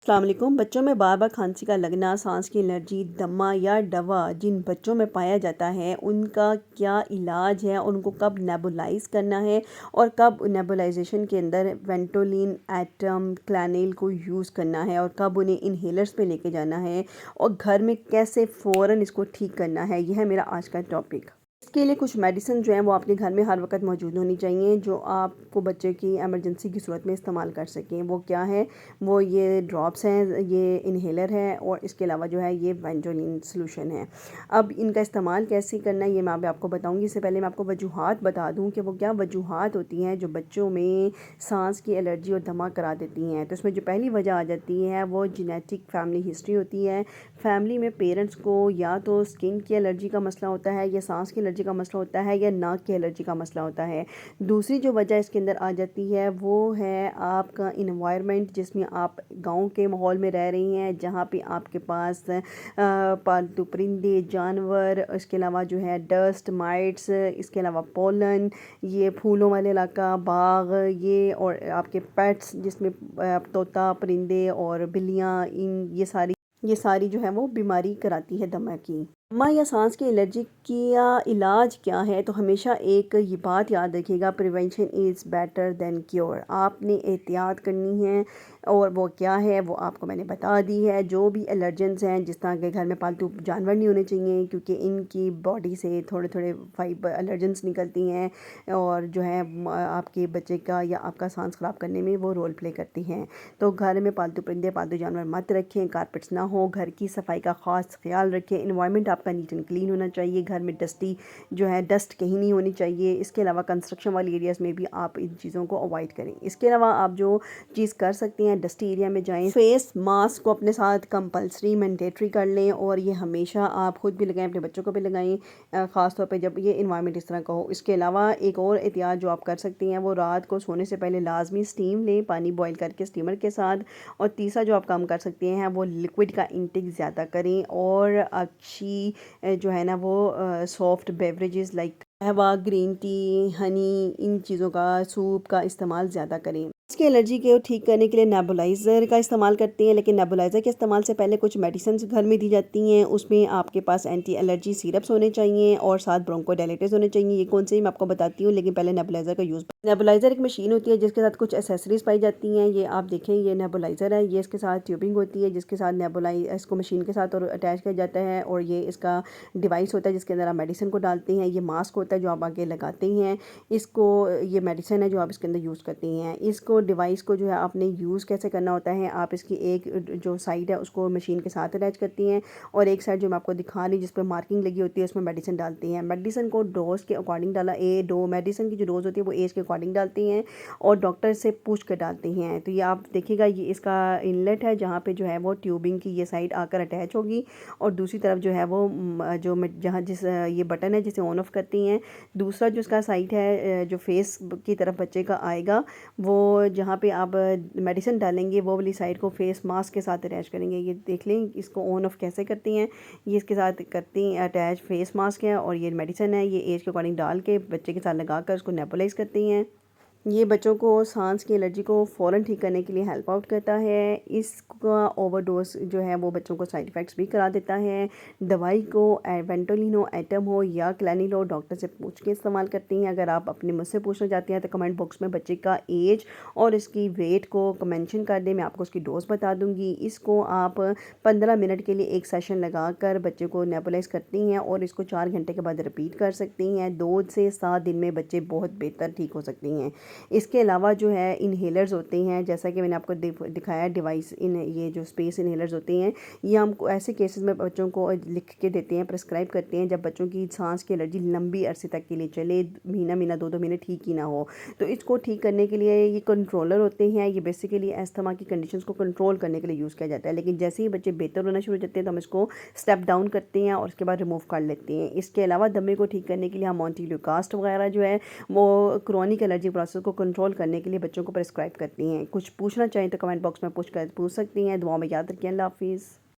अस्सलाम वालेकुम। बच्चों में बार बार खांसी का लगना, सांस की एलर्जी, दमा या दवा जिन बच्चों में पाया जाता है उनका क्या इलाज है, उनको कब नेबुलाइज करना है और कब नेबुलाइजेशन के अंदर वेंटोलिन, एटम, क्लैनिल को यूज़ करना है और कब उन्हें इनहेलर्स पे लेके जाना है और घर में कैसे फ़ौरन इसको ठीक करना है, यह है मेरा आज का टॉपिक। इसके लिए कुछ मेडिसिन जो हैं वो आपके घर में हर वक्त मौजूद होनी चाहिए जो आपको बच्चे की एमरजेंसी की सूरत में इस्तेमाल कर सकें। वो क्या है? वो ये ड्रॉप्स हैं, ये इन्हेलर है और इसके अलावा जो है ये वेंटोलिन सॉल्यूशन है। अब इनका इस्तेमाल कैसे करना है ये मैं अभी आपको बताऊंगी। इससे पहले मैं आपको वजूहात बता दूं कि वो क्या वजूहात होती हैं जो बच्चों में सांस की एलर्जी और दमा करा देती हैं। तो इसमें जो पहली वजह आ जाती है वो जेनेटिक फैमिली हिस्ट्री होती है। फैमिली में पेरेंट्स को या तो स्किन की एलर्जी का मसला होता है या सांस की एलर्जी का मसला होता है या नाक की एलर्जी का मसला होता है। दूसरी जो वजह इसके अंदर आ जाती है वो है आपका इन्वायरमेंट, जिसमें आप गांव के माहौल में रह रही हैं जहाँ पे आपके पास पालतू परिंदे, जानवर, इसके अलावा जो है डस्ट माइट्स, इसके अलावा पोलन, ये फूलों वाले इलाका, बाग, ये और आपके पेट्स जिसमें तोता, परिंदे और बिल्लियाँ, इन ये सारी जो है वो बीमारी कराती है दमा की। दमा या सांस की एलर्जी का इलाज क्या है? तो हमेशा एक ये बात याद रखिएगा, prevention is better than cure. आपने एहतियात करनी है और वो क्या है वो आपको मैंने बता दी है। जो भी एलर्जेंस हैं, जिस तरह के घर में पालतू जानवर नहीं होने चाहिए क्योंकि इनकी बॉडी से थोड़े थोड़े फाइबर एलर्जेंस निकलती हैं और जो है आपके बच्चे का या आपका सांस ख़राब करने में वो रोल प्ले करती हैं। तो घर में पालतू परिंदे, पालतू जानवर मत रखें, कारपेट्स ना हो, घर की सफाई का ख़ास ख्याल रखें, इन्वायरमेंट आपका नीट एंड क्लीन होना चाहिए, घर में डस्टी जो है डस्ट कहीं नहीं होनी चाहिए। इसके अलावा कंस्ट्रक्शन वाली एरियाज़ में भी आप इन चीज़ों को अवॉइड करें। इसके अलावा आप जो चीज़ कर सकते हैं, डस्टी एरिया में जाएं, फेस मास्क को अपने साथ कंपलसरी मैंडेटरी कर लें और ये हमेशा आप खुद भी लगाएं, अपने बच्चों को भी लगाएं, ख़ास तौर पे जब ये इन्वायरमेंट इस तरह का हो। इसके अलावा एक और एहतियात जो आप कर सकती हैं वो रात को सोने से पहले लाजमी स्टीम लें, पानी बॉयल करके स्टीमर के साथ। और तीसरा जो आप काम कर सकते हैं वो लिक्विड का इंटेक ज़्यादा करें और अच्छी जो है ना वो सॉफ्ट बेवरेजेस लाइक कहवा, ग्रीन टी, हनी, इन चीज़ों का, सूप का इस्तेमाल ज़्यादा करें। इसकी एलर्जी को ठीक करने के लिए नेबुलाइज़र का इस्तेमाल करते हैं, लेकिन नेबुलाइज़र के इस्तेमाल से पहले कुछ मेडिसिन घर में दी जाती हैं। उसमें आपके पास एंटी एलर्जी सिरप्स होने चाहिए और साथ ब्रोंकोडायलेटर्स होने चाहिए। ये कौन से मैं आपको बताती हूँ, लेकिन पहले नेबुलाइज़र का यूज़। नेबुलाइज़र एक मशीन होती है जिसके साथ कुछ एसेसरीज पाई जाती हैं। ये आप देखें, ये नेबुलाइज़र है, ये इसके साथ ट्यूबिंग होती है जिसके साथ इसको मशीन के साथ और अटैच किया जाता है और ये इसका डिवाइस होता है जिसके अंदर आप मेडिसिन को डालते हैं। ये मास्क होता है जो आप आगे लगाते हैं इसको, ये मेडिसिन है जो आप इसके अंदर यूज़ करते हैं। इसको डिवाइस को जो है आपने यूज़ कैसे करना होता है, आप इसकी एक जो साइड है उसको मशीन के साथ अटैच करती हैं और एक साइड जो मैं आपको दिखा रही जिस पर मार्किंग लगी होती है उसमें मेडिसिन डालती हैं। मेडिसिन को डोज के अकॉर्डिंग डाला, मेडिसिन की जो डोज होती है वो एज के अकॉर्डिंग डालती हैं और डॉक्टर से पूछ कर डालती हैं। तो ये आप देखिएगा, ये इसका इनलेट है जहाँ पे जो है वो ट्यूबिंग की ये साइड आकर अटैच होगी और दूसरी तरफ जो है वो जहाँ जिस ये बटन है जिसे ऑन ऑफ करती हैं। दूसरा जो इसका साइड है जो फेस की तरफ बच्चे का आएगा, वो जहाँ पे आप मेडिसिन डालेंगे वो वाली साइड को फेस मास्क के साथ अटैच करेंगे। ये देख लें इसको ऑन ऑफ कैसे करती हैं, ये इसके साथ करती हैं अटैच, फेस मास्क है और ये मेडिसिन है, ये एज के अकॉर्डिंग डाल के बच्चे के साथ लगा कर उसको नेबुलाइज करती हैं। ये बच्चों को सांस की एलर्जी को फ़ौरन ठीक करने के लिए हेल्प आउट करता है। इसका ओवरडोज जो है वो बच्चों को साइड इफ़ेक्ट्स भी करा देता है। दवाई को वेंटोलिन हो, एटम हो या क्लैनिल हो, डॉक्टर से पूछ के इस्तेमाल करती हैं। अगर आप अपने मुझसे पूछना चाहती हैं तो कमेंट बॉक्स में बच्चे का एज और इसकी वेट को मेंशन कर दें, मैं आपको उसकी डोज बता दूँगी। इसको आप 15 मिनट के लिए एक सेशन लगा कर बच्चे को नेबुलाइज करती हैं और इसको 4 घंटे के बाद रिपीट कर सकती हैं। 2 से 7 दिन में बच्चे बहुत बेहतर ठीक हो सकती हैं। इसके अलावा जो है इन्हेलर्स होते हैं, जैसा कि मैंने आपको दिखाया डिवाइस, इन ये जो स्पेस इन्हेलर्स होते हैं ये हमको ऐसे केसेस में बच्चों को लिख के देते हैं, प्रिस्क्राइब करते हैं जब बच्चों की सांस की एलर्जी लंबी अरसे तक के लिए चले, महीना 2-2 महीने ठीक ही ना हो। तो इसको ठीक करने के लिए ये कंट्रोलर होते हैं। ये बेसिकली अस्थमा की कंडीशंस को कंट्रोल करने के लिए यूज़ किया जाता है, लेकिन जैसे ही बच्चे बेहतर होना शुरू हो जाते हैं तो हम इसको स्टेप डाउन करते हैं और उसके बाद रिमूव कर लेते हैं। इसके अलावा दमे को ठीक करने के लिए हम मॉन्टिल्यूकास्ट वगैरह जो है वो क्रॉनिक एलर्जी प्रोसेस को कंट्रोल करने के लिए बच्चों को प्रेस्क्राइब करती हैं। कुछ पूछना चाहें तो कमेंट बॉक्स में पूछ सकती हैं। दुआओं में याद रखिए। अल्लाह हाफिज़।